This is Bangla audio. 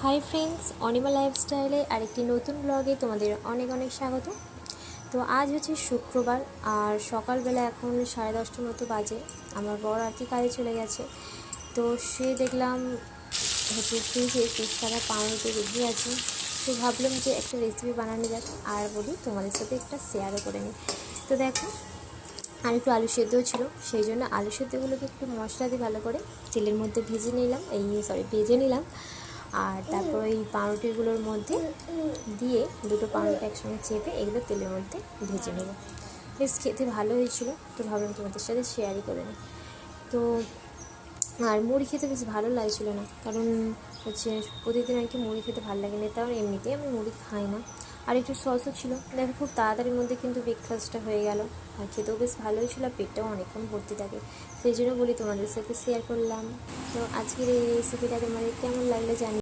হাই ফ্রেন্ডস, অনিমা লাইফস্টাইলে আরেকটি নতুন ব্লগে তোমাদের অনেক অনেক স্বাগত। তো আজ হচ্ছে শুক্রবার আর সকালবেলা এখন 10:30টার মতো বাজে। আমার বর আর কি কাজে চলে গেছে। তো সে দেখলাম হচ্ছে ফ্রিজে পিস করা পাউরুটি রেডি আছে। তো ভাবলাম যে একটা রেসিপি বানানো যাক, আর বলি তোমাদের সাথে একটা শেয়ারও করে নিই। তো দেখো, আর একটু আলু সেদ্ধও ছিল, সেই জন্য আলু সেদ্ধগুলোকে একটু মশলা দিয়ে ভালো করে তেলের মধ্যে ভেজে নিলাম। আর তারপর ওই পাউরুটিগুলোর মধ্যে দিয়ে দুটো পাউরুটি একসঙ্গে চেপে এগুলো তেলের মধ্যে ভেজে নেব। বেশ খেতে ভালো হয়েছিল, তো ভাবলাম তোমাদের সাথে শেয়ারই করে নিই। তো আর মুড়ি খেতে বেশ ভালো লাগছিল না, কারণ হচ্ছে প্রতিদিন আর কি মুড়ি খেতে ভালো লাগে না, কারণ এমনিতেই আমি মুড়ি খাই না। আর একটু সসও ছিল। দেখো, খুব তাড়াতাড়ির মধ্যে কিন্তু ব্রেকফাস্টটা হয়ে গেল, আর খেতেও বেশ ভালোই ছিল, আর পেটটাও অনেকক্ষণ ভর্তি থাকে। সেই জন্য বলি তোমাদের সাথে শেয়ার করলাম। তো আজকের এই রেসিপিটা তোমাদের কেমন লাগলো জানি।